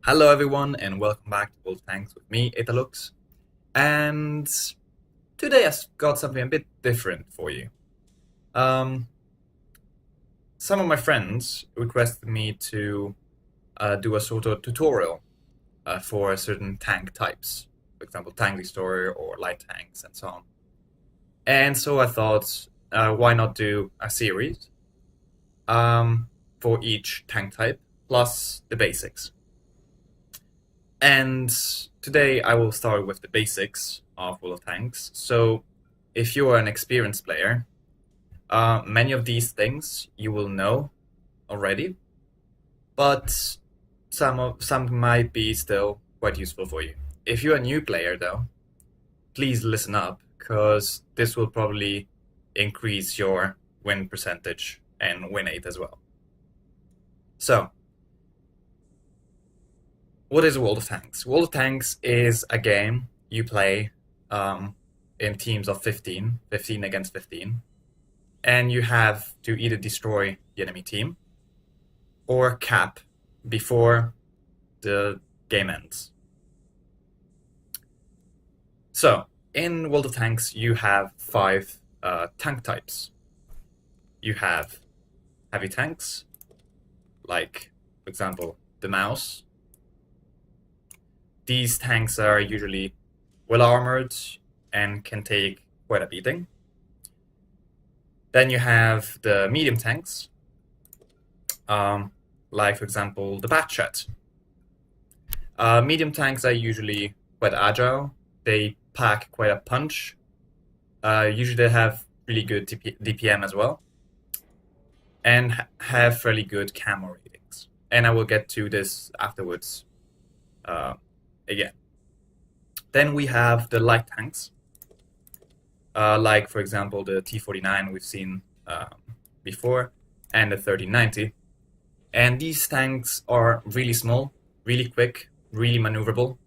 Hello everyone and welcome back to World of Tanks with me, Italux. And today I've got something a bit different for you. Some of my friends requested me to do a sort of tutorial for certain tank types. For example, tank destroyer or light tanks and so on. And so I thought, why not do a series for each tank type plus the basics. And today I will start with the basics of World of Tanks. So if you are an experienced player, many of these things you will know already, but some might be still quite useful for you. If you're a new player though, please listen up, because this will probably increase your win percentage and win rate as well. So, what is World of Tanks? World of Tanks is a game you play in teams of 15 against 15, and you have to either destroy the enemy team or cap before the game ends. So, in World of Tanks, you have 5 tank types. You have heavy tanks, like, for example, the Mouse. These tanks are usually well armored and can take quite a beating. Then you have the medium tanks, like, for example, the Batchat. Medium tanks are usually quite agile. They pack quite a punch. Usually they have really good DPM as well, and have fairly good camo ratings. And I will get to this afterwards again. Then we have the light tanks, like, for example, the T49 we've seen before, and the 1390. And these tanks are really small, really quick, really maneuverable.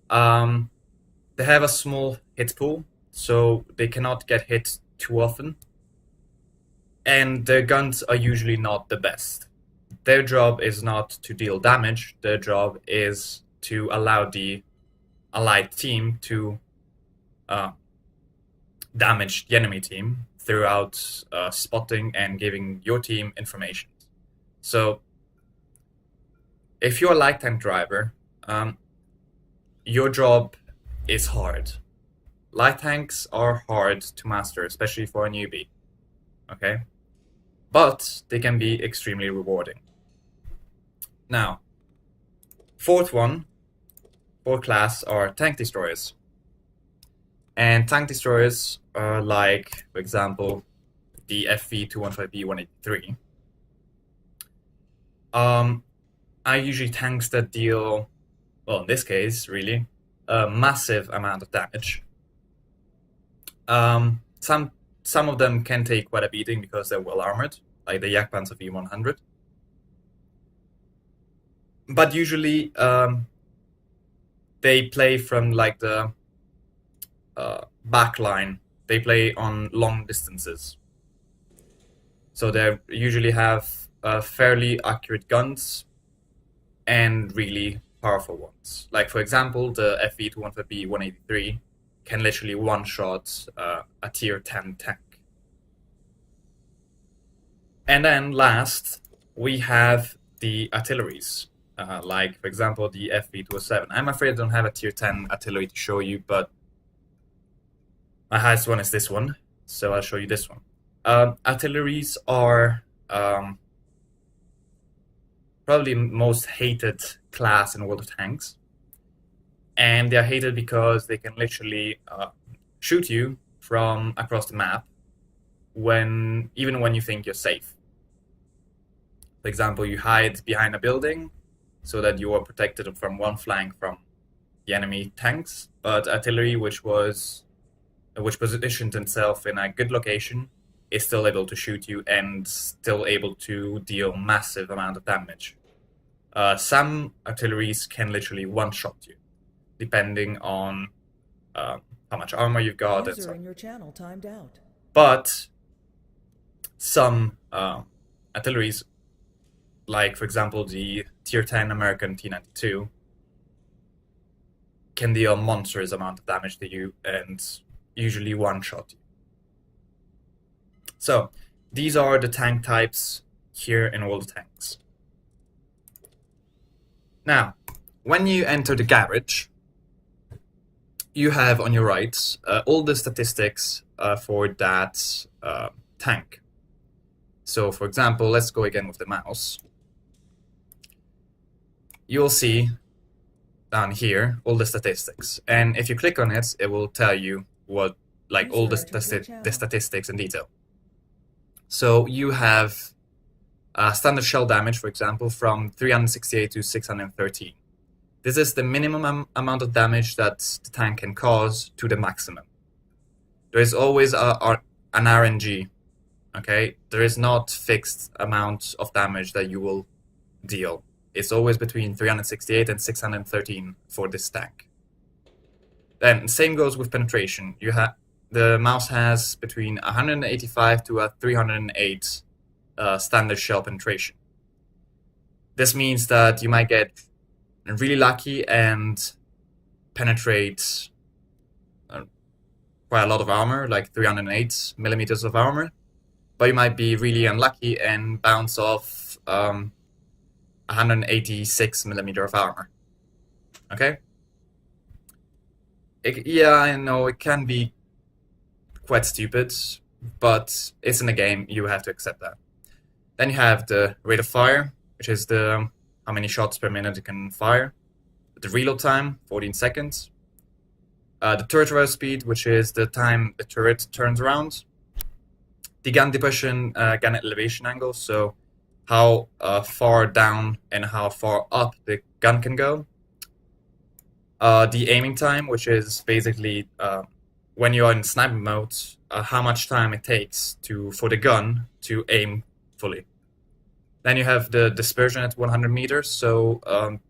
They have a small hit pool, so they cannot get hit too often. And their guns are usually not the best. Their job is not to deal damage, their job is to allow the allied team to damage the enemy team throughout spotting and giving your team information. So, if you're a light tank driver, your job is hard. Light tanks are hard to master, especially for a newbie. Okay? But they can be extremely rewarding. Now, fourth class are tank destroyers. And tank destroyers are like, for example, the FV215B183. Are usually tanks that deal, well, in this case, really, a massive amount of damage. Some of them can take quite a beating because they're well armored, like the Jagdpanzer V100. But usually, they play from like the back line. They play on long distances. So they usually have fairly accurate guns and really powerful ones. Like, for example, the FV215B183 can literally one-shot a tier 10 tank. And then last, we have the artilleries. Like, for example, the FV207. I'm afraid I don't have a tier 10 artillery to show you, but my highest one is this one, so I'll show you this one. Artilleries are probably most hated class in World of Tanks. And they're hated because they can literally shoot you from across the map even when you think you're safe. For example, you hide behind a building so that you are protected from one flank from the enemy tanks, but artillery, which positioned itself in a good location, is still able to shoot you and still able to deal massive amount of damage. Some artilleries can literally one-shot you, depending on how much armor you've got and so on. Your channel timed out. But some artilleries, like, for example, the tier 10 American T92 can deal a monstrous amount of damage to you and usually one-shot you. So these are the tank types here in all the tanks. Now, when you enter the garage, you have on your right all the statistics for that tank. So for example, let's go again with the mouse. You'll see down here all the statistics, and if you click on it, it will tell you what, like, all the statistics in detail. So you have standard shell damage, for example, from 368 to 613. This is the minimum amount of damage that the tank can cause to the maximum. There is always an RNG, okay? There is not fixed amount of damage that you will deal. It's always between 368 and 613 for this tank. Then same goes with penetration. The mouse has between 185 to 308 standard shell penetration. This means that you might get really lucky and penetrate quite a lot of armor, like 308 millimeters of armor, but you might be really unlucky and bounce off 186 millimeter of armor. Okay? Yeah, I know it can be quite stupid, but it's in the game, you have to accept that. Then you have the rate of fire, which is the how many shots per minute you can fire. The reload time, 14 seconds. The turret reverse speed, which is the time the turret turns around. The gun depression, gun elevation angle, so how far down and how far up the gun can go. The aiming time, which is basically when you are in sniper mode, how much time it takes for the gun to aim fully. Then you have the dispersion at 100 meters, so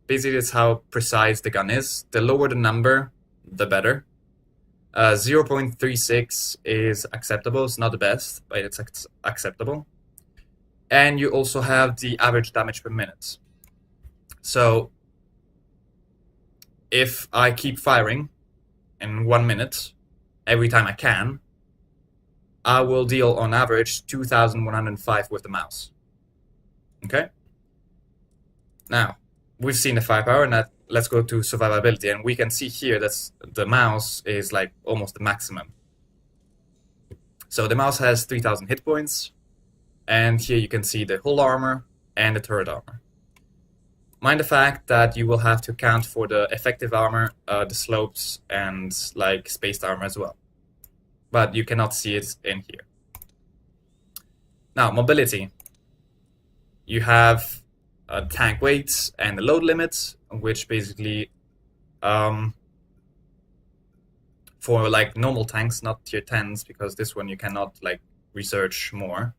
basically it's how precise the gun is. The lower the number, the better. 0.36 is acceptable. It's not the best, but it's acceptable. And you also have the average damage per minute. So if I keep firing in 1 minute, every time I can, I will deal on average 2,105 with the mouse. Okay? Now, we've seen the firepower, and let's go to survivability, and we can see here that the mouse is like almost the maximum. So the mouse has 3,000 hit points, and here you can see the whole armor and the turret armor. Mind the fact that you will have to account for the effective armor, the slopes, and like spaced armor as well. But you cannot see it in here. Now, mobility. You have tank weights and the load limits, which basically for like normal tanks, not tier 10s, because this one you cannot like research more.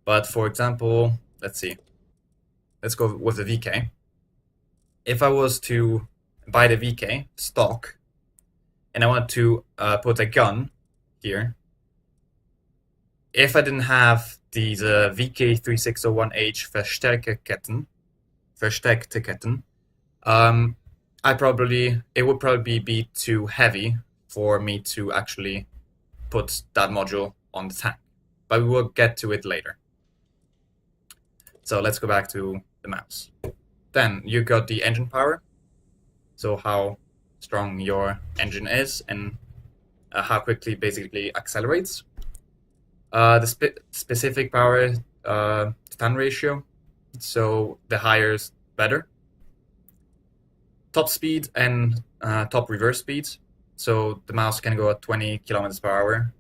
But for example, let's go with the VK. If I was to buy the VK stock and I want to put a gun here, if I didn't have these VK3601H verstärkte Ketten, it would probably be too heavy for me to actually put that module on the tank. But we will get to it later. So let's go back to the mouse. Then you got the engine power, so how strong your engine is and how quickly it basically accelerates. The specific power to ton ratio, so the higher is better. Top speed and top reverse speed, so the mouse can go at 20 kilometers per hour,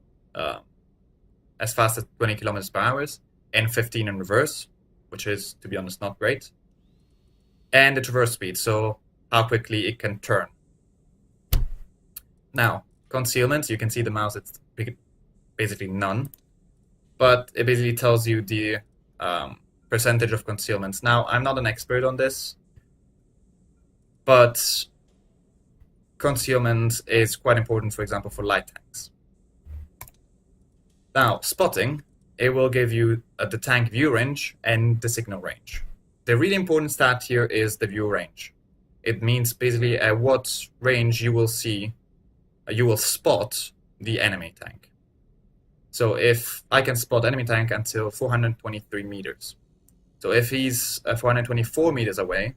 as fast as 20 kilometers per hour, and 15 in reverse, which is, to be honest, not great. And the traverse speed, so how quickly it can turn. Now, concealment, you can see the mouse, it's basically none. But it basically tells you the percentage of concealments. Now, I'm not an expert on this, but concealment is quite important, for example, for light tanks. Now, spotting, it will give you the tank view range and the signal range. the really important stat here is the view range. It means basically at what range you will spot the enemy tank. So if I can spot enemy tank until 423 meters. So if he's 424 meters away,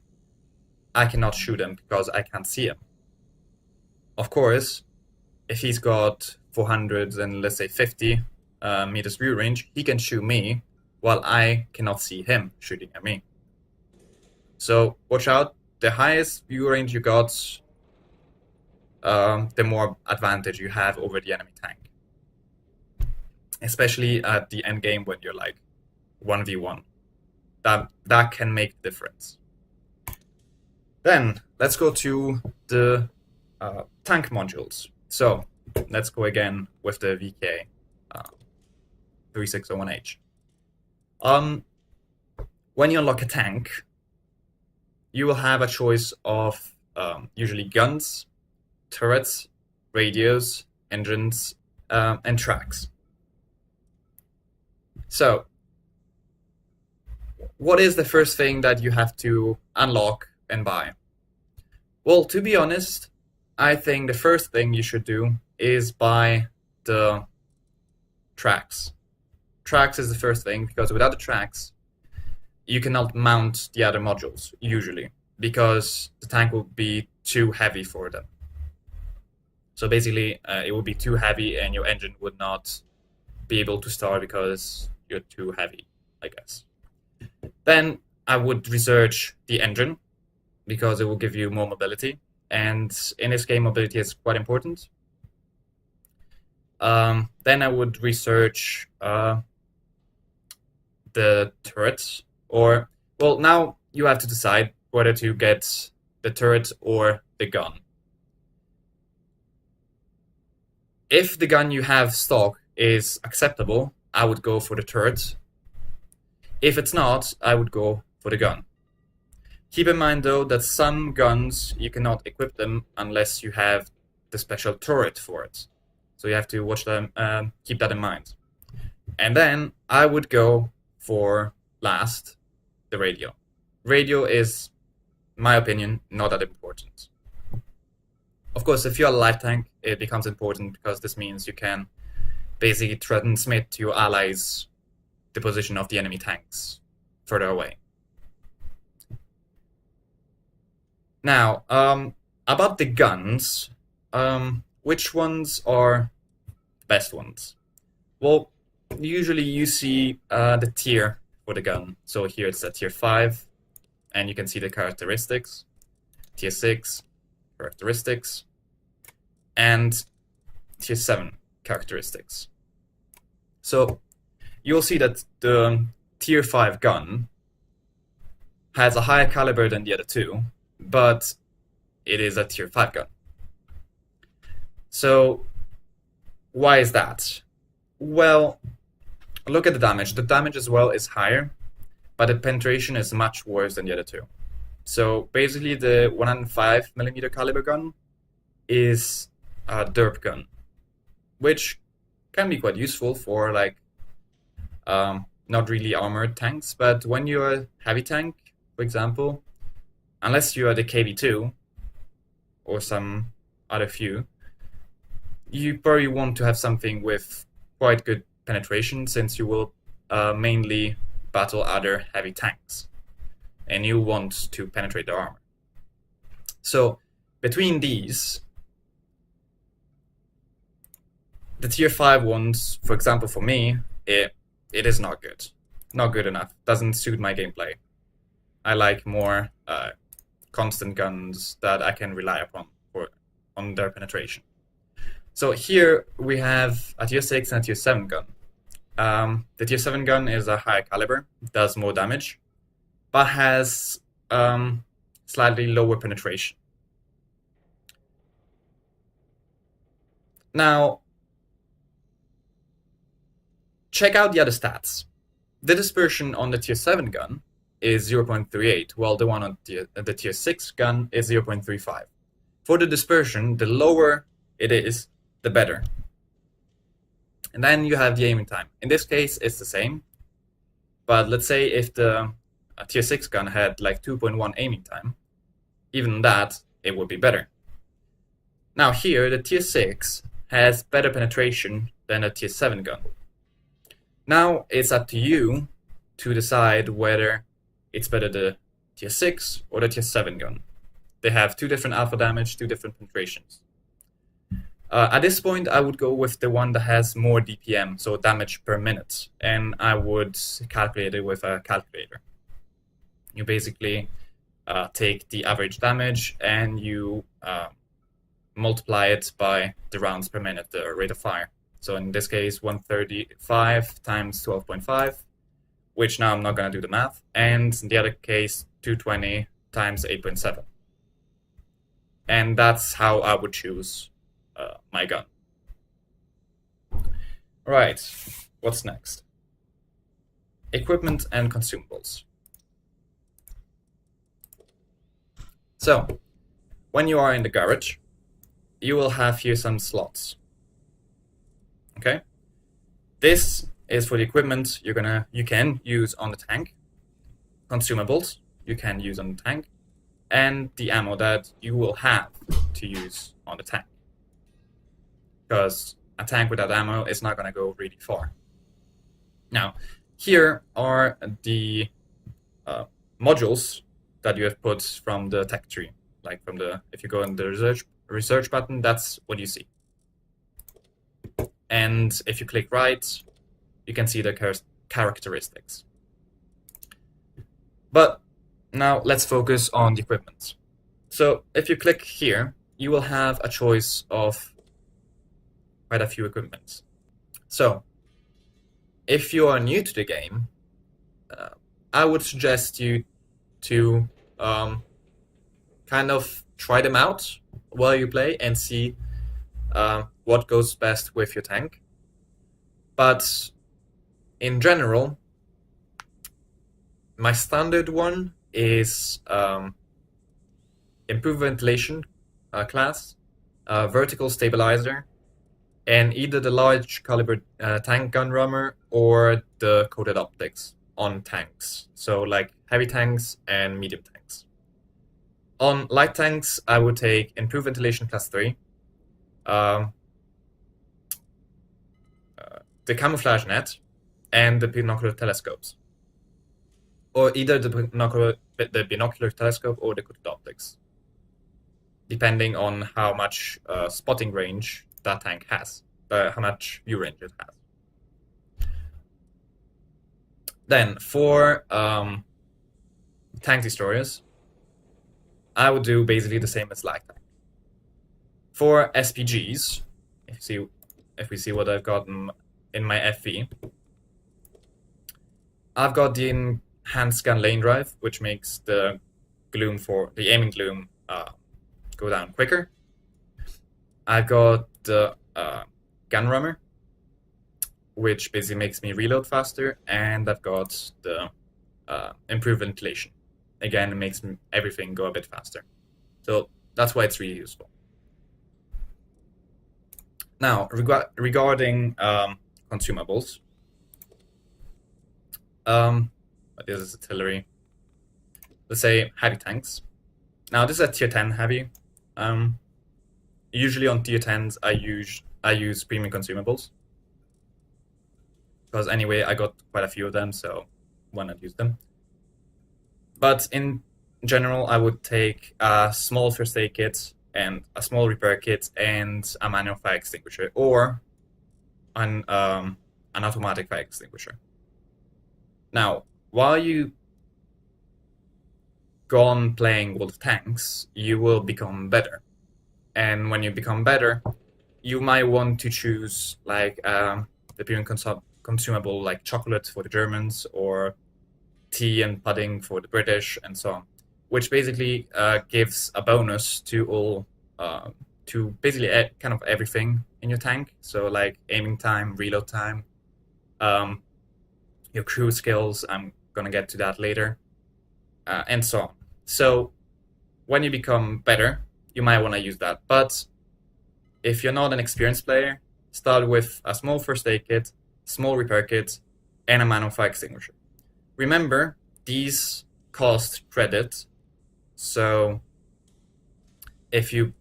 I cannot shoot him because I can't see him. Of course, if he's got 400 and let's say 50 meters view range, he can shoot me while I cannot see him shooting at me. So watch out, the highest view range you got, the more advantage you have over the enemy tank. Especially at the end game when you're like 1v1. That can make the difference. Then let's go to the tank modules. So let's go again with the VK 3601H. When you unlock a tank, you will have a choice of usually guns, turrets, radios, engines, and tracks. So, what is the first thing that you have to unlock and buy? Well, to be honest, I think the first thing you should do is buy the tracks. Tracks is the first thing, because without the tracks, you cannot mount the other modules, usually, because the tank will be too heavy for them. So basically, it would be too heavy and your engine would not be able to start because you're too heavy, I guess. Then I would research the engine, because it will give you more mobility. And in this game, mobility is quite important. Then I would research the turrets, or, well, now you have to decide whether to get the turret or the gun. If the gun you have stock is acceptable, I would go for the turret. If it's not, I would go for the gun. Keep in mind though that some guns you cannot equip them unless you have the special turret for it. So you have to watch them, keep that in mind. And then I would go for last, the radio. Radio is, in my opinion, not that important. Of course, if you're a light tank, it becomes important because this means you can basically transmit to your allies the position of the enemy tanks further away. Now, about the guns, which ones are the best ones? Well, usually you see the tier for the gun. So here it's a tier 5, and you can see the characteristics. Tier 6, characteristics, and tier 7 characteristics. So you'll see that the tier 5 gun has a higher caliber than the other two, but it is a tier 5 gun. So why is that? Well, look at the damage. The damage as well is higher, but the penetration is much worse than the other two. So basically the 105mm caliber gun is a derp gun, which can be quite useful for like not really armored tanks, but when you're a heavy tank, for example, unless you are the KV2 or some other few, you probably want to have something with quite good penetration, since you will mainly battle other heavy tanks and you want to penetrate their armor. So between these, the tier 5 ones, for example, for me, it is not good. Not good enough. Doesn't suit my gameplay. I like more constant guns that I can rely upon on their penetration. So here we have a tier 6 and a tier 7 gun. The tier 7 gun is a higher caliber, does more damage, but has slightly lower penetration. Now, check out the other stats. The dispersion on the tier 7 gun is 0.38, while the one on the tier 6 gun is 0.35. For the dispersion, the lower it is, the better. And then you have the aiming time. In this case, it's the same. But let's say if the a tier 6 gun had like 2.1 aiming time, even that, it would be better. Now here, the tier 6 has better penetration than a tier 7 gun. Now it's up to you to decide whether it's better the tier 6 or the tier 7 gun. They have 2 different alpha damage, 2 different penetrations. At this point, I would go with the one that has more DPM, so damage per minute, and I would calculate it with a calculator. You basically take the average damage and you multiply it by the rounds per minute, the rate of fire. So in this case, 135 times 12.5, which now I'm not going to do the math, and in the other case, 220 times 8.7. And that's how I would choose my gun. Right, what's next? Equipment and consumables. So, when you are in the garage, you will have here some slots. Okay? This is for the equipment you can use on the tank, consumables you can use on the tank, and the ammo that you will have to use on the tank. Because a tank without ammo is not going to go really far. Now, here are the modules that you have put from the tech tree. Like from the, if you go in the research button, that's what you see. And if you click right, you can see the characteristics. But now let's focus on the equipment. So if you click here, you will have a choice of quite a few equipments. So if you are new to the game, I would suggest you to kind of try them out while you play and see what goes best with your tank. But in general, my standard one is improved ventilation class, vertical stabilizer, and either the large caliber tank gun rammer or the coated optics on tanks. So like heavy tanks and medium tanks. On light tanks, I would take improved ventilation class 3, the camouflage net, and the binocular telescopes. Or either the binocular telescope or the coated optics, depending on how much spotting range that tank has, how much view range it has. Then for tank destroyers, I would do basically the same as light tank. For SPGs, if we see what I've got in my FV, I've got the enhanced gun lane drive, which makes the gloom for the aiming gloom go down quicker. I've got the gun rammer, which basically makes me reload faster, and I've got the improved ventilation. Again, it makes everything go a bit faster. So that's why it's really useful. Now, regarding consumables, this is artillery. Let's say heavy tanks. Now, this is a tier 10 heavy. Usually on tier 10s, I use premium consumables. Because anyway, I got quite a few of them, so why not use them? But in general, I would take a small first aid kit and a small repair kit and a manual fire extinguisher, or an automatic fire extinguisher. Now, while you go on playing with tanks, you will become better. And when you become better, you might want to choose like the premium consumable like chocolate for the Germans, or tea and pudding for the British, and so on, which basically gives a bonus to all, to basically kind of everything in your tank. So like aiming time, reload time, your crew skills, I'm gonna get to that later, and so on. So when you become better, you might want to use that. But if you're not an experienced player, start with a small first aid kit, small repair kit, and a manual fire extinguisher. Remember these cost credit. So if you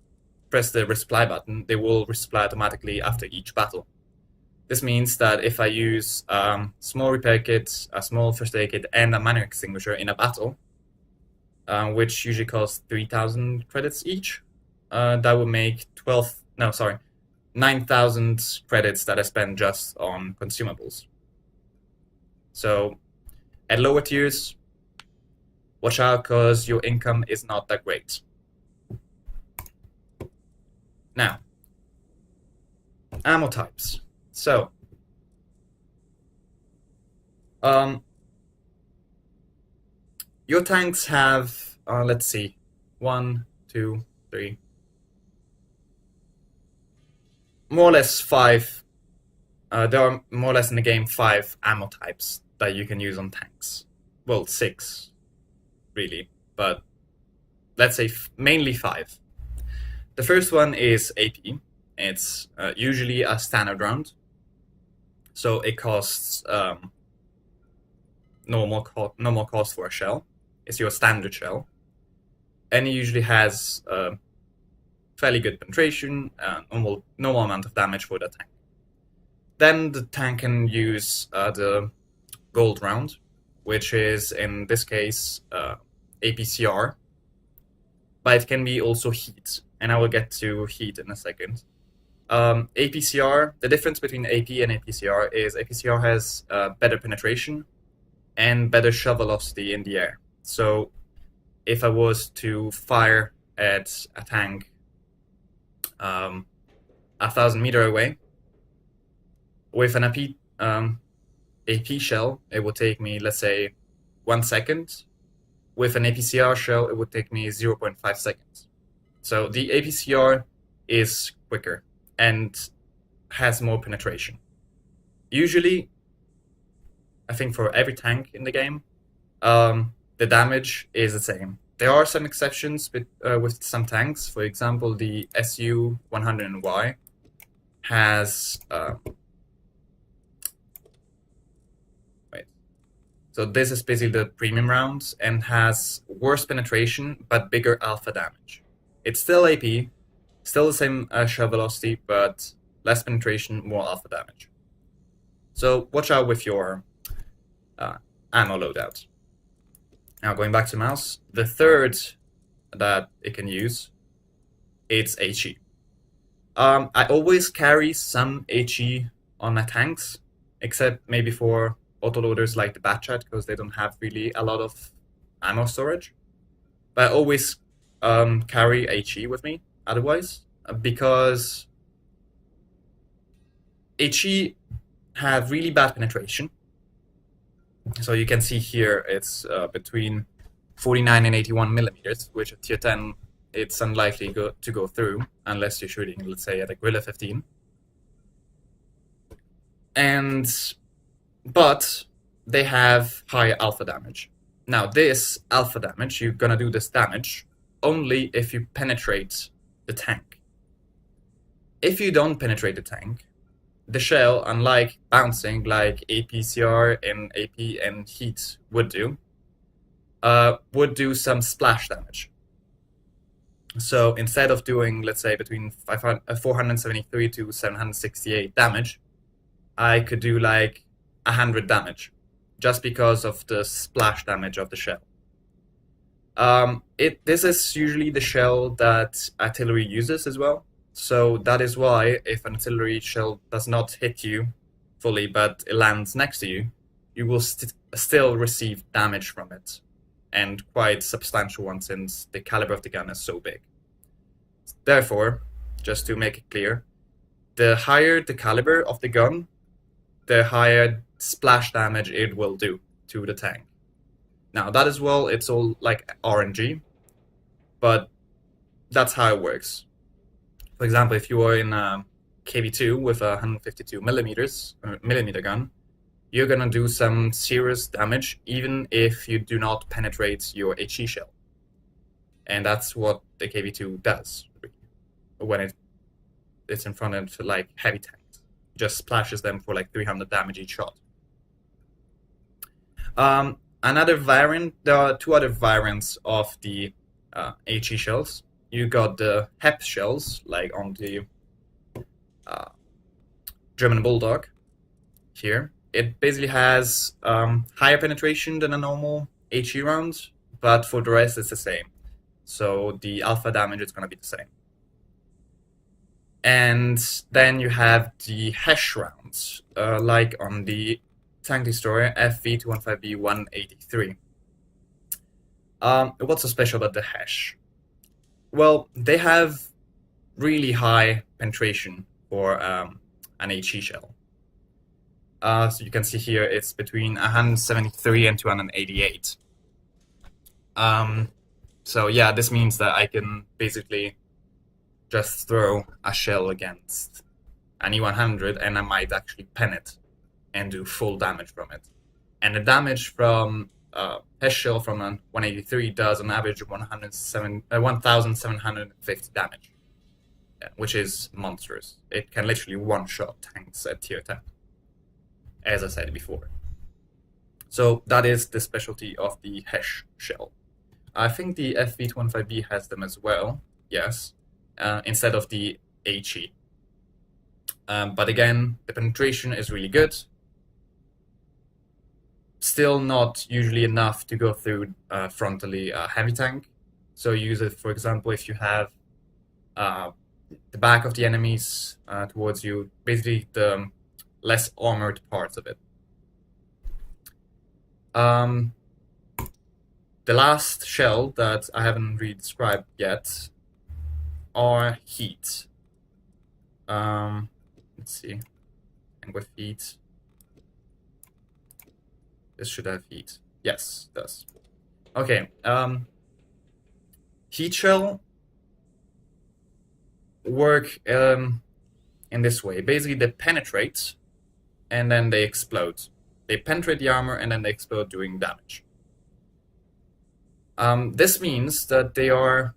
press the resupply button, they will resupply automatically after each battle. This means that if I use small repair kit, a small first aid kit, and a minor extinguisher in a battle, which usually costs 3,000 credits each, that would make 9,000 credits that I spend just on consumables. So at lower tiers, watch out because your income is not that great. Now, ammo types. So, your tanks have, let's see, 1, 2, 3, more or less 5. There are more or less in the game 5 ammo types that you can use on tanks. Well, 6, really, but let's say mainly 5. The first one is AP. It's usually a standard round, so it costs normal cost for a shell. It's your standard shell, and it usually has fairly good penetration, normal amount of damage for the tank. Then the tank can use the gold round, which is in this case APCR, but it can be also heat, and I will get to heat in a second. APCR, the difference between AP and APCR is APCR has better penetration and better shell velocity in the air. So if I was to fire at a tank 1,000 meters away with an AP shell, it would take me, let's say, 1 second. With an APCR shell, it would take me 0.5 seconds. So the APCR is quicker and has more penetration. Usually, I think for every tank in the game, the damage is the same. There are some exceptions with some tanks. For example, the SU-100Y has... So this is basically the premium round and has worse penetration, but bigger alpha damage. It's still AP, still the same shell velocity, but less penetration, more alpha damage. So watch out with your ammo loadout. Now going back to mouse, the third that it can use, it's HE. I always carry some HE on my tanks, except maybe for autoloaders like the Batchat, because they don't have really a lot of ammo storage. But I always carry HE with me otherwise, because HE have really bad penetration. So you can see here it's between 49 and 81 millimeters, which at tier 10 it's unlikely to go through unless you're shooting, let's say, at a Guerrilla 15. But they have higher alpha damage. Now this alpha damage, you're gonna do this damage only if you penetrate the tank. If you don't penetrate the tank, the shell, unlike bouncing like APCR and AP and heat would do some splash damage. So instead of doing, let's say, between 473 to 768 damage, I could do like 100 damage, just because of the splash damage of the shell. This is usually the shell that artillery uses as well. So that is why if an artillery shell does not hit you fully, but it lands next to you, you will still receive damage from it, and quite substantial one, since the caliber of the gun is so big. Therefore, just to make it clear, the higher the caliber of the gun, the higher splash damage it will do to the tank. Now that as well, it's all like RNG, but that's how it works. For example, if you are in a KV2 with a 152 millimeter gun, you're gonna do some serious damage even if you do not penetrate your HE shell. And that's what the KV2 does when it's in front of like heavy tanks. It just splashes them for like 300 damage each shot. Another variant, there are two other variants of the HE shells. You got the HESH shells, like on the German Bulldog here. It basically has higher penetration than a normal HE round, but for the rest it's the same. So the alpha damage is going to be the same. And then you have the HESH rounds, like on the Tank Destroyer FV215B183. What's so special about the HESH? Well, they have really high penetration for an HE shell. So you can see here it's between 173 and 288. So yeah, this means that I can basically just throw a shell against an E100 and I might actually pen it and do full damage from it. And the damage from HESH shell from a 183 does an average of 1,750 damage, which is monstrous. It can literally one-shot tanks at tier 10, as I said before. So that is the specialty of the HESH shell. I think the FV215B has them as well, yes, instead of the HE. But again, the penetration is really good. Still not usually enough to go through frontally a heavy tank. So use it, for example, if you have the back of the enemies towards you, basically the less armored parts of it. The last shell that I haven't really described yet are heat. Let's see, and with heat, this should have heat. Yes, it does. Okay, heat shell work in this way. Basically, they penetrate and then they explode. They penetrate the armor and then they explode doing damage. This means that they are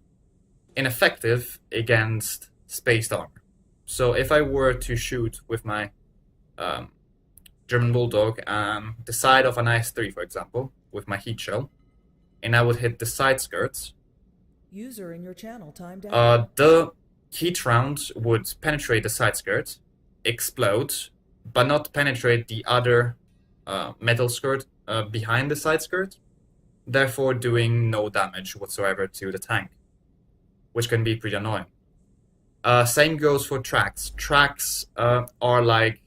ineffective against spaced armor. So if I were to shoot with my German Bulldog the side of an IS-3, for example, with my heat shell, and I would hit the side skirts, user in your channel timed out. The heat round would penetrate the side skirt, explode, but not penetrate the other metal skirt behind the side skirt, therefore doing no damage whatsoever to the tank, which can be pretty annoying. Same goes for tracks. Tracks are like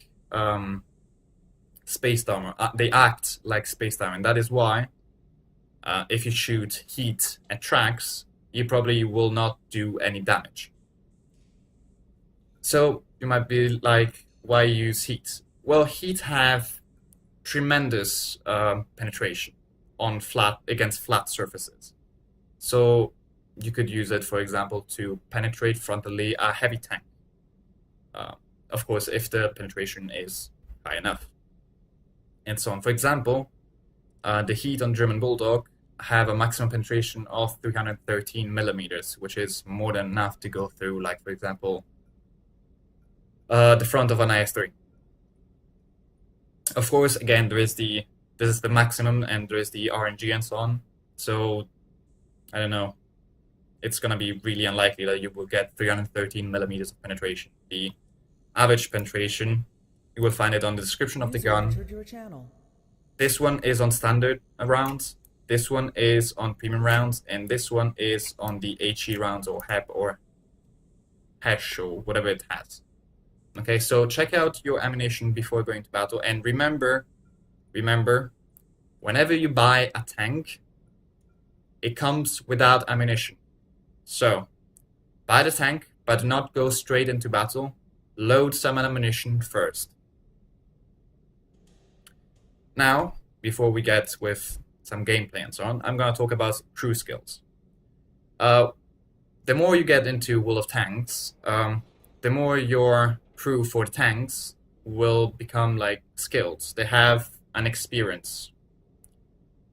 spaced armor. They act like spaced armor, and that is why if you shoot heat at tracks, you probably will not do any damage. So you might be like, why use heat? Well, heat have tremendous penetration on against flat surfaces. So you could use it, for example, to penetrate frontally a heavy tank. Of course, if the penetration is high enough. And so on. For example, the heat on German Bulldog have a maximum penetration of 313 millimeters, which is more than enough to go through, like, for example, the front of an IS-3. Of course, again, this is the maximum, and there is the RNG and so on. So, I don't know. It's going to be really unlikely that you will get 313 millimeters of penetration. The average penetration, you will find it on the description of the gun. This one is on standard rounds. This one is on premium rounds, and this one is on the HE rounds or HEP or HESH or whatever it has. Okay, so check out your ammunition before going to battle, and remember, whenever you buy a tank, it comes without ammunition. So, buy the tank, but do not go straight into battle. Load some ammunition first. Now, before we get with some gameplay and so on, I'm going to talk about crew skills. The more you get into World of Tanks, the more your crew for the tanks will become like skilled. They have an experience.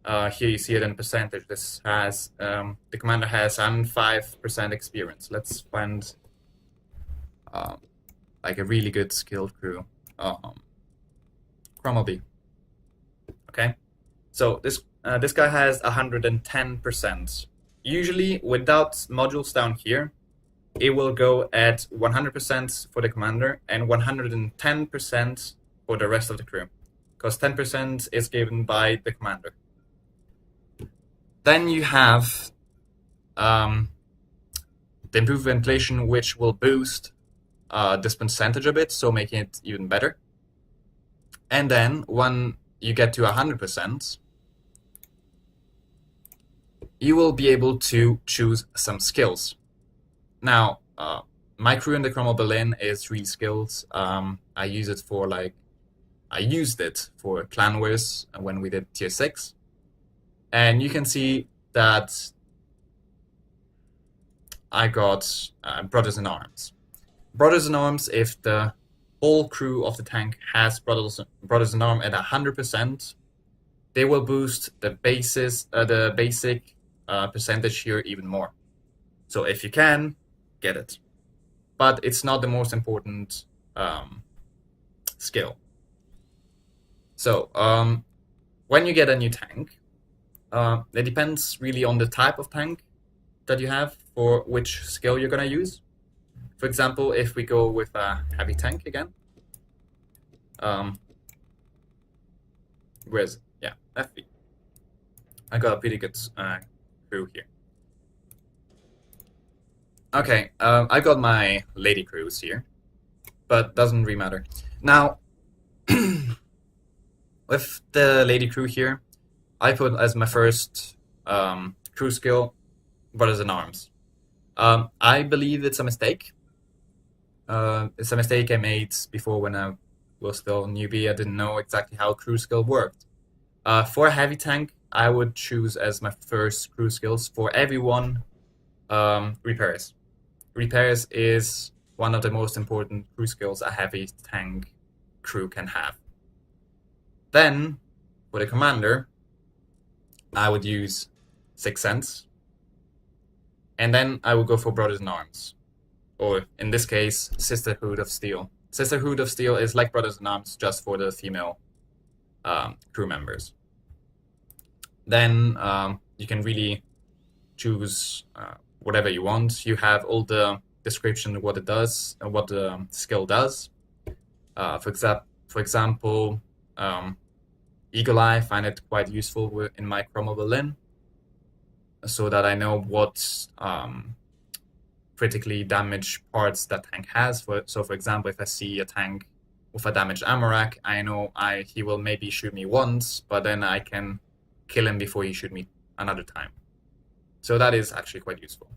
Here you see it in percentage. This has the commander has 5% experience. Let's find like a really good skilled crew. Chromoby. Okay, so this this guy has 110%. Usually, without modules down here, it will go at 100% for the commander and 110% for the rest of the crew, because 10% is given by the commander. Then you have the improved ventilation, which will boost this percentage a bit, so making it even better. And then when you get to 100%, you will be able to choose some skills. Now, my crew in the Cromwell Berlin is really skilled. I used it for Clan Wars when we did tier 6. And you can see that I got Brothers in Arms. Brothers in Arms, if the whole crew of the tank has Brothers in Arms at 100%, they will boost the basic percentage here even more. So if you can, get it. But it's not the most important skill. So when you get a new tank, it depends really on the type of tank that you have for which skill you're going to use. For example, if we go with a heavy tank again, where's it? Yeah, FV. I got a pretty good crew here. Okay, I got my lady crews here, but doesn't really matter. Now, with the lady crew here, I put as my first crew skill Brothers in Arms. I believe it's a mistake. It's a mistake I made before when I was still a newbie. I didn't know exactly how crew skill worked. For a heavy tank, I would choose as my first crew skills for everyone repairs. Repairs is one of the most important crew skills a heavy tank crew can have. Then, for the commander, I would use Sixth Sense. And then I would go for Brothers in Arms. Or, in this case, Sisterhood of Steel. Sisterhood of Steel is like Brothers in Arms, just for the female crew members. Then you can really choose whatever you want. You have all the description of what it does and what the skill does. For example, Eagle Eye, I find it quite useful in my Cromwell Berlin, so that I know what critically damaged parts that tank has. So for example, if I see a tank with a damaged ammo rack, I know he will maybe shoot me once, but then I can kill him before he shoot me another time. So that is actually quite useful.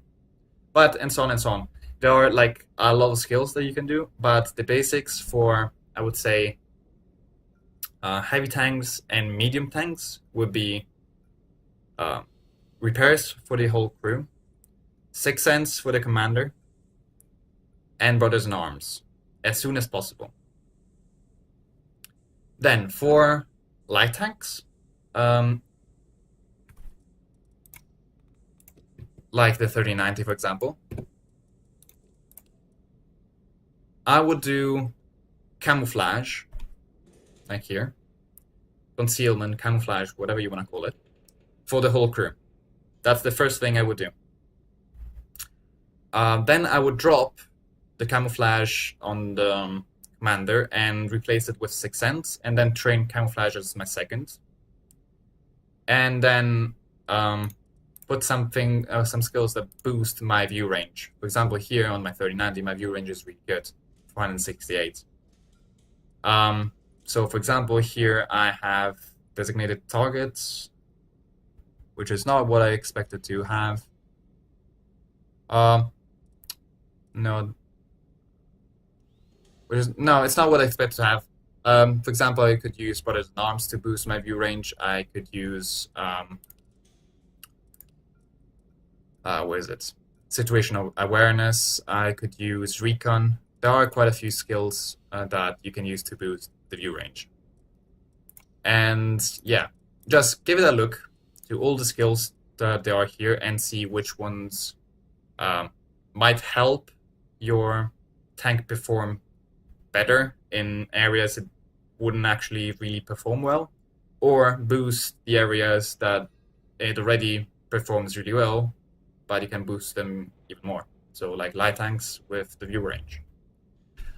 But and so on and so on. There are like a lot of skills that you can do, but the basics for, I would say, heavy tanks and medium tanks would be repairs for the whole crew, Sixth Sense for the commander, and Brothers in Arms as soon as possible. Then for light tanks, like the 3090, for example, I would do camouflage, like here, concealment, camouflage, whatever you want to call it, for the whole crew. That's the first thing I would do. Then I would drop the camouflage on the commander and replace it with Sixth Sense, and then train camouflage as my second. And then put some skills that boost my view range. For example, here on my 3090, my view range is really good, 468. So for example, here I have designated targets, which is not what I expected to have. No, it's not what I expect to have. For example, I could use Brothers in Arms to boost my view range. I could use situational awareness. I could use recon. There are quite a few skills that you can use to boost the view range. And yeah, just give it a look to all the skills that there are here and see which ones might help your tank perform better in areas it wouldn't actually really perform well. or boost the areas that it already performs really well, but you can boost them even more. So like light tanks with the view range.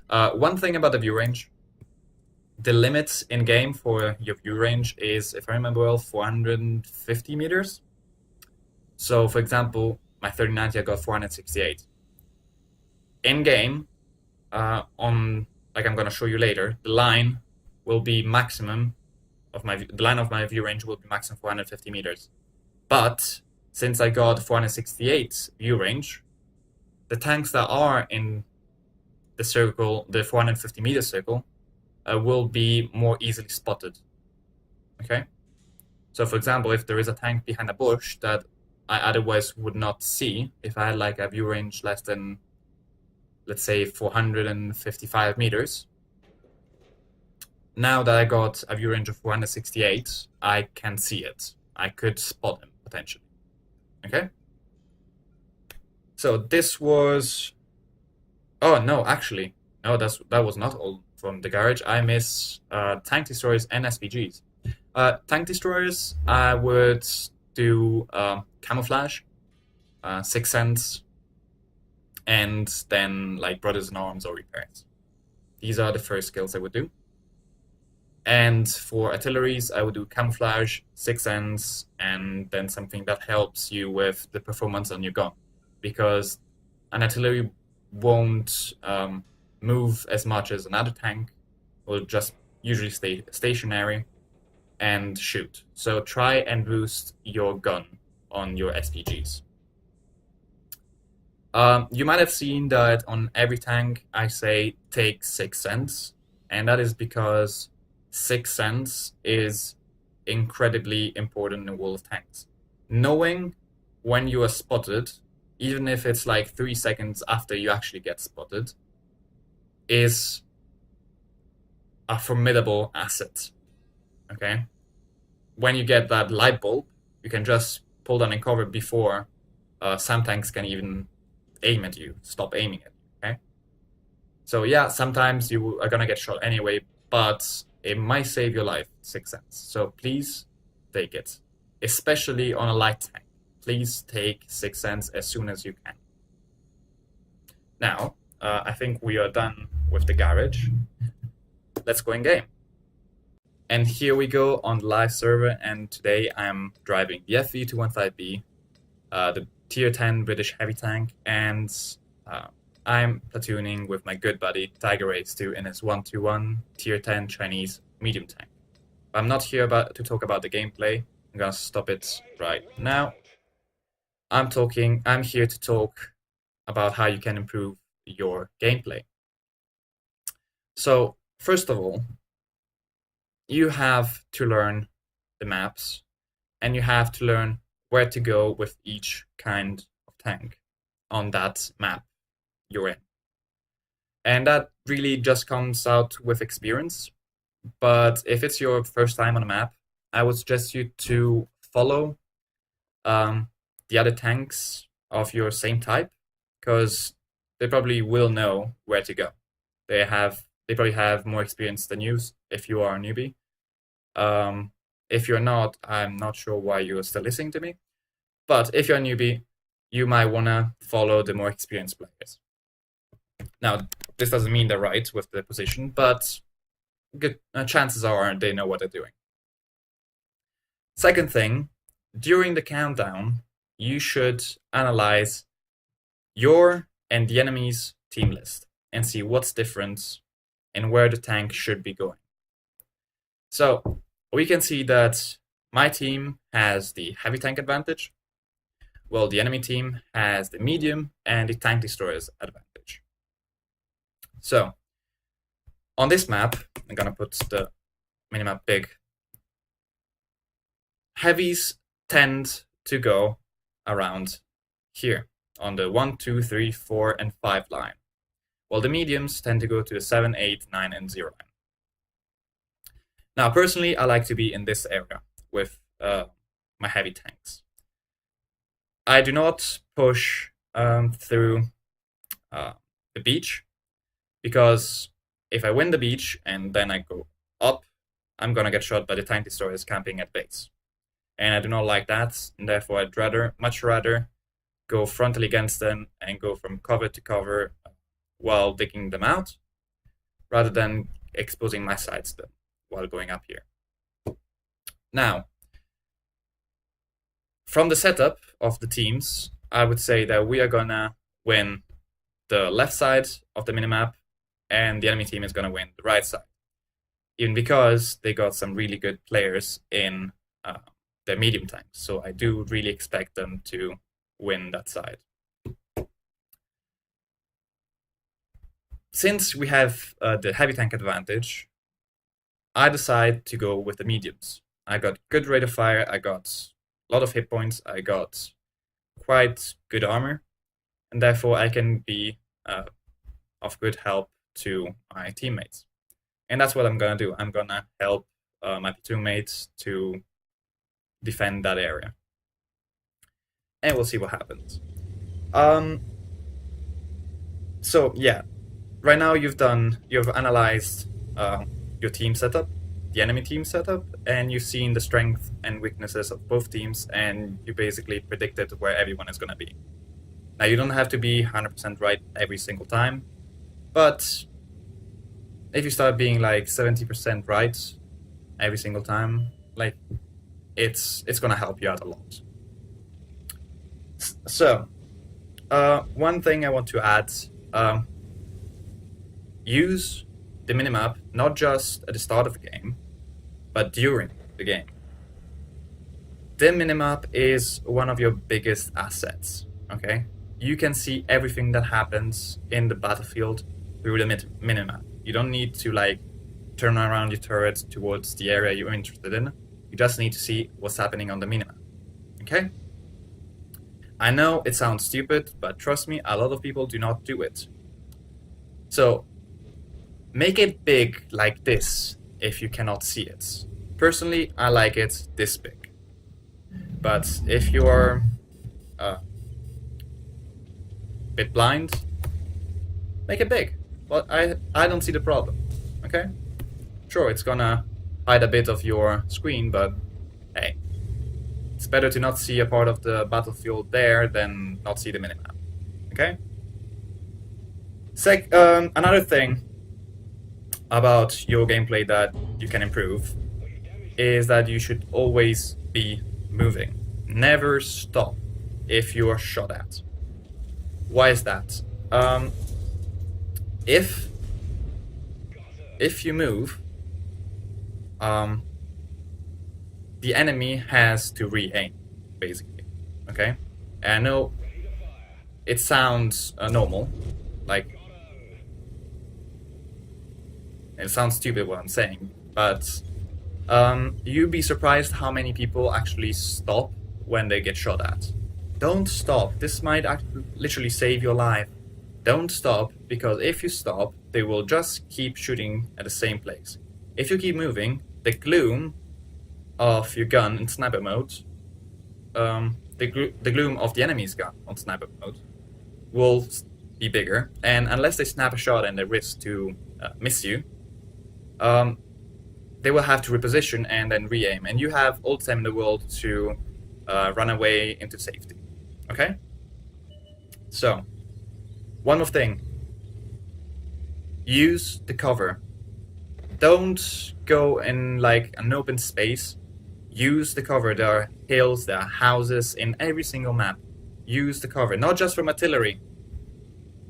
One thing about the view range, the limit in game for your view range is, if I remember well, 450 meters. So for example, my 3090 I got 468. In game, on like I'm gonna show you later, the line will be maximum of the line of my view range will be maximum 450 meters. But since I got 468 view range, the tanks that are in the circle, the 450 meter circle, will be more easily spotted. Okay? So for example, if there is a tank behind a bush that I otherwise would not see if I had like a view range less than, let's say, 455 meters, now that I got a view range of 468, I can see it. I could spot him potentially. Okay? So this was... Oh, no, actually. No, that was not all from the garage. I miss tank destroyers and SPGs. Tank destroyers, I would do camouflage, 6 cents, and then like brothers in arms or repairs. These are the first skills I would do. And for artilleries, I would do camouflage, 6 cents, and then something that helps you with the performance on your gun, because an artillery won't move as much as another tank. Will just usually stay stationary and shoot. So try and boost your gun on your SPGs. You might have seen that on every tank I say take 6 cents, and that is because 6 cents is incredibly important in World of Tanks. Knowing when you are spotted, even if it's like 3 seconds after you actually get spotted, is a formidable asset. Okay? When you get that light bulb, you can just pull down and cover before some tanks can even aim at you, stop aiming at you. Okay? So yeah, sometimes you are gonna get shot anyway, but it might save your life, 6 cents. So please take it, especially on a light tank. Please take 6 cents as soon as you can. Now, I think we are done with the garage. Let's go in game. And here we go on the live server, and today I'm driving the FV215B, the tier 10 British heavy tank, and I'm platooning with my good buddy Tiger Ace 2 in his 121 tier 10 Chinese medium tank. I'm not here to talk about the gameplay. I'm gonna stop it right now. I'm here to talk about how you can improve your gameplay. So first of all, you have to learn the maps, and you have to learn where to go with each kind of tank on that map you're in. And that really just comes out with experience. But if it's your first time on a map, I would suggest you to follow the other tanks of your same type, because they probably will know where to go. They probably have more experience than you if you are a newbie. If you're not, I'm not sure why you're still listening to me. But if you're a newbie, you might want to follow the more experienced players. Now, this doesn't mean they're right with the position, but good chances are they know what they're doing. Second thing, during the countdown, you should analyze your and the enemy's team list and see what's different and where the tank should be going. So we can see that my team has the heavy tank advantage, while the enemy team has the medium and the tank destroyers advantage. So on this map, I'm gonna put the minimap big. Heavies tend to go around here on the 1, 2, 3, 4, and 5 line, while the mediums tend to go to the 7, 8, 9, and 0 line. Now, personally, I like to be in this area with my heavy tanks. I do not push through the beach, because if I win the beach and then I go up, I'm gonna get shot by the tank destroyers camping at base. And I do not like that, and therefore I'd much rather go frontally against them and go from cover to cover while digging them out, rather than exposing my sides to them while going up here. Now, from the setup of the teams, I would say that we are gonna win the left side of the minimap, and the enemy team is gonna win the right side. Even because they got some really good players in their medium tanks, so I do really expect them to win that side. Since we have the heavy tank advantage, I decide to go with the mediums. I got good rate of fire, I got a lot of hit points, I got quite good armor, and therefore I can be of good help to my teammates. And that's what I'm gonna do. I'm gonna help my platoon mates to defend that area. And we'll see what happens. So yeah, right now you've analyzed your team setup, the enemy team setup, and you've seen the strength and weaknesses of both teams, and you basically predicted where everyone is gonna be. Now you don't have to be 100% right every single time, but if you start being like 70% right every single time, like it's gonna help you out a lot. So, one thing I want to add, use the minimap not just at the start of the game, but during the game. The minimap is one of your biggest assets, okay? You can see everything that happens in the battlefield through the minimap. You don't need to like turn around your turret towards the area you're interested in. You just need to see what's happening on the minimap, okay? I know it sounds stupid, but trust me, a lot of people do not do it. So, make it big like this if you cannot see it. Personally, I like it this big. But if you're a bit blind, make it big. But I don't see the problem, okay? Sure, it's gonna hide a bit of your screen, but hey, it's better to not see a part of the battlefield there than not see the minimap, okay? Another thing about your gameplay that you can improve is that you should always be moving. Never stop if you are shot at. Why is that? If you move, the enemy has to re-aim, basically, okay? And I know it sounds normal, like, it sounds stupid what I'm saying, but you'd be surprised how many people actually stop when they get shot at. Don't stop. This might literally save your life. Don't stop, because if you stop, they will just keep shooting at the same place. If you keep moving, the gloom of your gun in sniper mode, the gloom of the enemy's gun on sniper mode will be bigger, and unless they snap a shot and they risk to miss you, they will have to reposition and then re-aim, and you have all the time in the world to run away into safety, okay? So, one more thing. Use the cover. Don't go in like an open space. Use the cover. There are hills, there are houses in every single map. Use the cover, not just from artillery.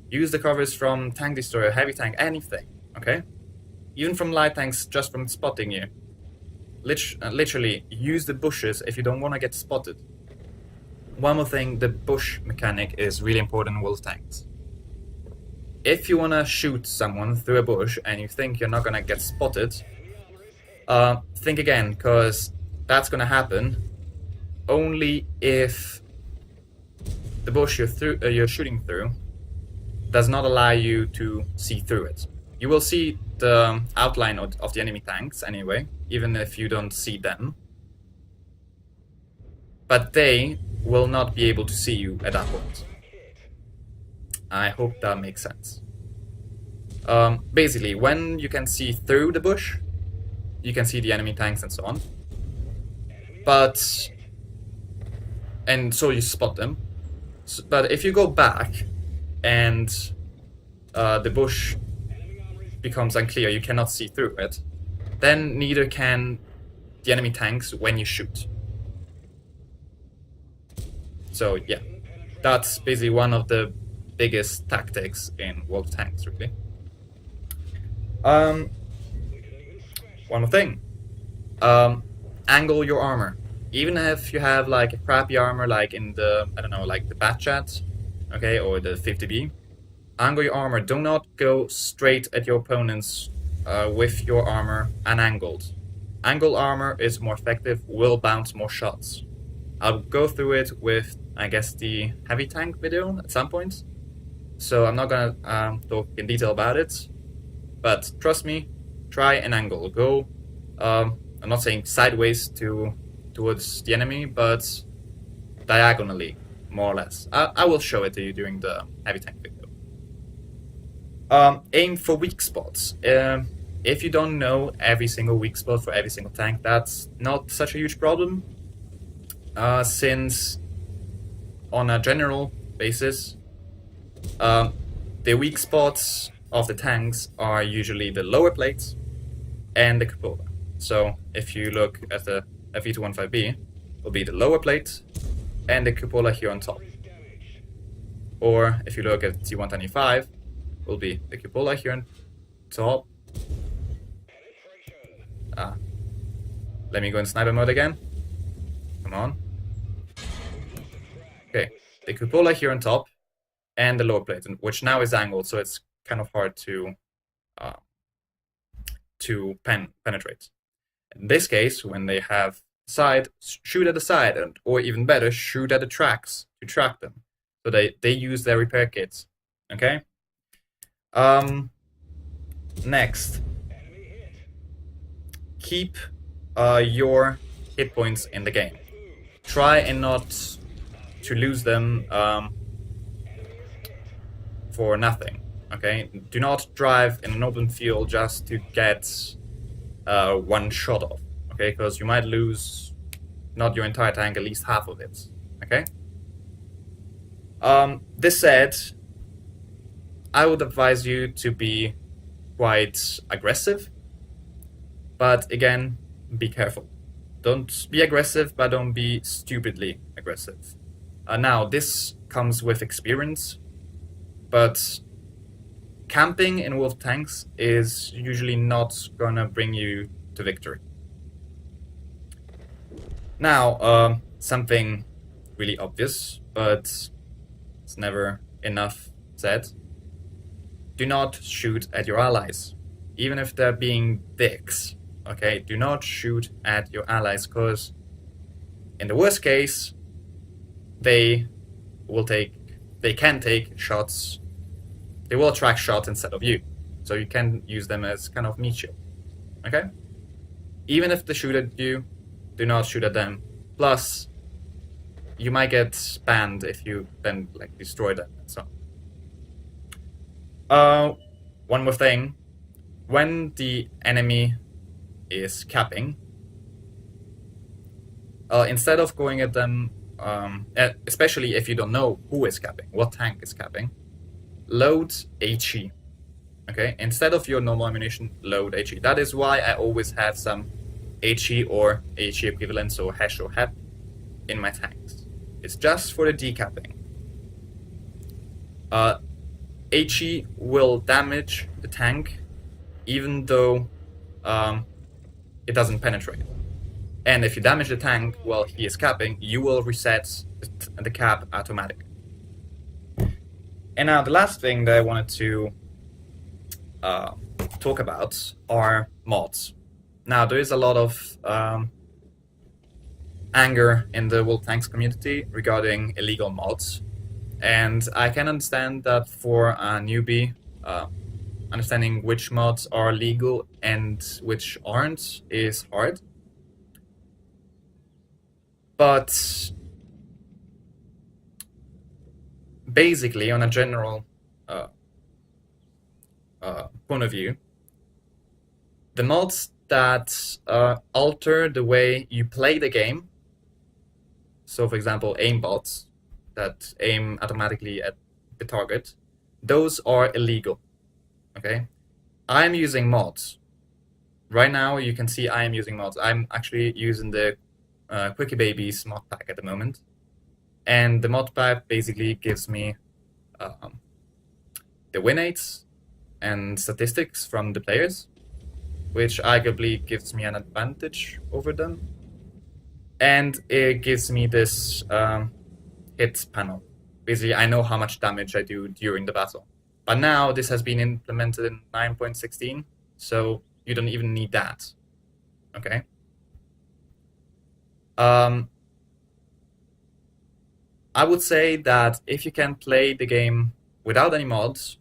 Use the covers from tank destroyer, heavy tank, anything, okay? Even from light tanks, just from spotting you. Literally, use the bushes if you don't want to get spotted. One more thing, the bush mechanic is really important in wolf tanks. If you want to shoot someone through a bush and you think you're not going to get spotted, think again, because that's going to happen only if the bush you're shooting through does not allow you to see through it. You will see the outline of the enemy tanks anyway, even if you don't see them. But they will not be able to see you at that point. I hope that makes sense. Basically, when you can see through the bush, you can see the enemy tanks and so on. And so you spot them. But if you go back and the bush becomes unclear, you cannot see through it, then neither can the enemy tanks when you shoot. So yeah, that's basically one of the biggest tactics in World of Tanks, really. One more thing. Angle your armor. Even if you have like a crappy armor, like in the, I don't know, like the Bat Chat, okay, or the 50B, angle your armor. Do not go straight at your opponents with your armor unangled. Angled armor is more effective, will bounce more shots. I'll go through it with, I guess, the heavy tank video at some point. So I'm not gonna talk in detail about it, but trust me, try an angle. Go, I'm not saying sideways towards the enemy, but diagonally, more or less. I will show it to you during the heavy tank video. Aim for weak spots. If you don't know every single weak spot for every single tank, that's not such a huge problem, since on a general basis, the weak spots of the tanks are usually the lower plates and the cupola. So if you look at the FE215B, will be the lower plate and the cupola here on top. Or if you look at T125, will be the cupola here on top. Let me go in sniper mode again. Come on. Okay, the cupola here on top and the lower plate, which now is angled, so it's kind of hard to penetrate. In this case, when they have side, shoot at the side, or even better, shoot at the tracks to track them. So they use their repair kits. Okay. Next, keep your hit points in the game. Try and not to lose them for nothing. Okay, do not drive in an open field just to get one shot off. Okay, because you might lose not your entire tank, at least half of it. Okay. This said, I would advise you to be quite aggressive, but again, be careful. Don't be aggressive, but don't be stupidly aggressive. Now, this comes with experience, but camping in World of Tanks is usually not gonna bring you to victory. Now, something really obvious, but it's never enough said. Do not shoot at your allies, even if they're being dicks. Okay, do not shoot at your allies, because in the worst case, they can take shots. They will attract shots instead of you, so you can use them as kind of meat shield. Okay, even if they shoot at you, do not shoot at them. Plus, you might get banned if you then like destroy them and so on. One more thing, when the enemy is capping, instead of going at them, especially if you don't know who is capping, what tank is capping, load HE. Okay, instead of your normal ammunition, load HE. That is why I always have some HE or HE equivalent, so HESH or HEP, in my tanks. It's just for the decapping. HE will damage the tank even though it doesn't penetrate. And if you damage the tank while he is capping, you will reset the cap automatically. And now the last thing that I wanted to talk about are mods. Now there is a lot of anger in the World Tanks community regarding illegal mods, and I can understand that for a newbie, understanding which mods are legal and which aren't is hard. But basically, on a general point of view, the mods that alter the way you play the game. So, for example, aimbots that aim automatically at the target, those are illegal. Okay, I'm using mods. Right now, you can see I am using mods. I'm actually using the Quickybaby's modpack at the moment. And the modpack basically gives me the win rates and statistics from the players, which arguably gives me an advantage over them. And it gives me this hit panel. Basically, I know how much damage I do during the battle. But now this has been implemented in 9.16, so you don't even need that. Okay. I would say that if you can play the game without any mods,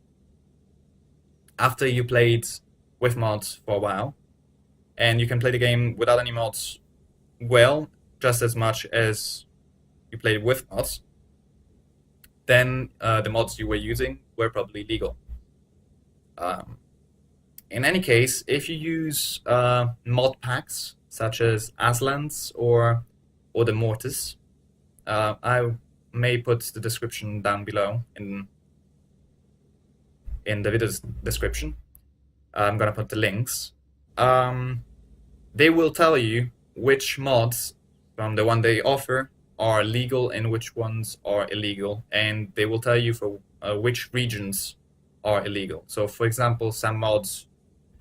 after you played with mods for a while, and you can play the game without any mods well, just as much as you played with mods, then the mods you were using were probably legal. In any case, if you use mod packs such as Aslan's or the Mortis, I may put the description down below in the video's description. I'm gonna put the links. They will tell you which mods from the one they offer are legal and which ones are illegal, and they will tell you for which regions are illegal. So, for example, some mods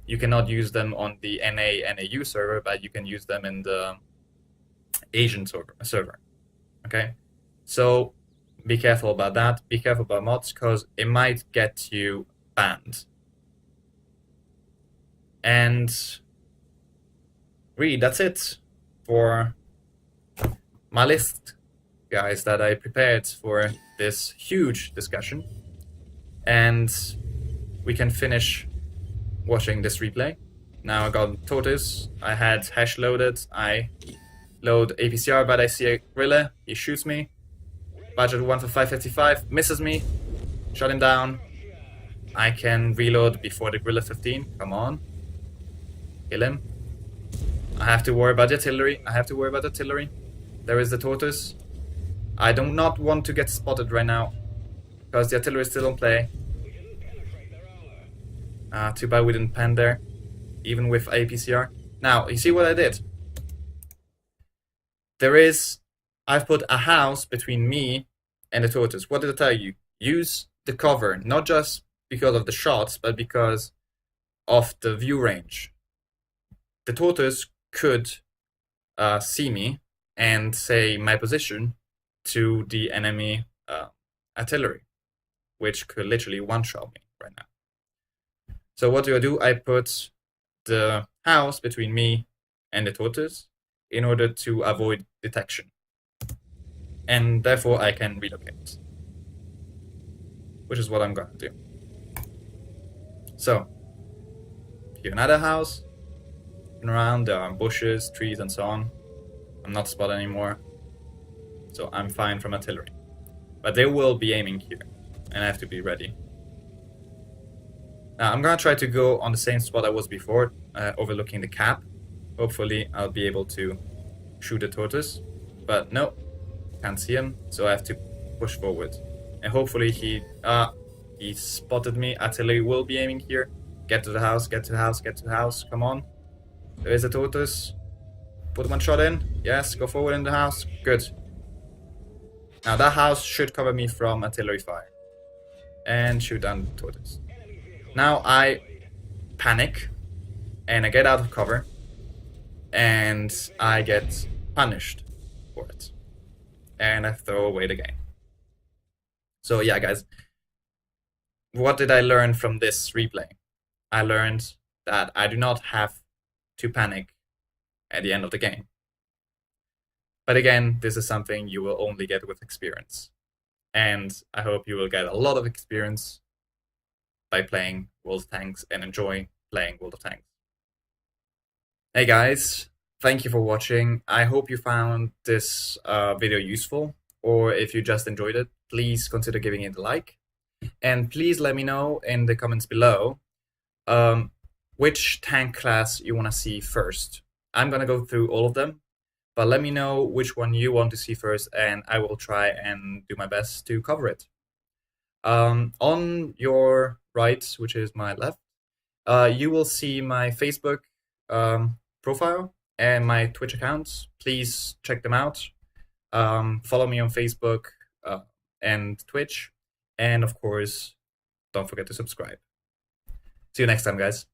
you cannot use them on the NA/NAU server, but you can use them in the Asian server. Okay, so be careful about that. Be careful about mods because it might get you banned. And really, that's it for my list, guys, that I prepared for this huge discussion. And we can finish watching this replay. Now I got Tortoise, I had HESH loaded, I load APCR, but I see a gorilla, he shoots me. Budget 1 for 555, misses me, shot him down. I can reload before the gorilla 15, come on. Kill him. I have to worry about the artillery, There is the Tortoise. I do not want to get spotted right now, because the artillery is still on play. Too bad we didn't pen there, even with APCR. Now, you see what I did? I've put a house between me and the Tortoise. What did I tell you? Use the cover, not just because of the shots, but because of the view range. The Tortoise could see me and say my position to the enemy artillery, which could literally one-shot me right now. So what do? I put the house between me and the Tortoise in order to avoid detection. And therefore I can relocate, which is what I'm going to do. So, here another house. And around there are bushes, trees, and so on. I'm not spotted anymore, so I'm fine from artillery. But they will be aiming here, and I have to be ready. Now I'm gonna try to go on the same spot I was before, overlooking the cap. Hopefully I'll be able to shoot the Tortoise, but no, can't see him, so I have to push forward. And hopefully he spotted me. Artillery will be aiming here. Get to the house, get to the house, get to the house, come on. There is a Tortoise. Put one shot in. Yes, go forward in the house. Good. Now that house should cover me from artillery fire. And shoot down the Tortoise. Now I panic. And I get out of cover. And I get punished for it. And I throw away the game. So yeah, guys. What did I learn from this replay? I learned that I do not have to panic at the end of the game. But again, this is something you will only get with experience. And I hope you will get a lot of experience by playing World of Tanks and enjoy playing World of Tanks. Hey guys, thank you for watching. I hope you found this video useful, or if you just enjoyed it, please consider giving it a like. And please let me know in the comments below which tank class you want to see first. I'm going to go through all of them, but let me know which one you want to see first, and I will try and do my best to cover it. On your right, which is my left, you will see my Facebook profile and my Twitch accounts. Please check them out. Follow me on Facebook and Twitch. And of course, don't forget to subscribe. See you next time, guys.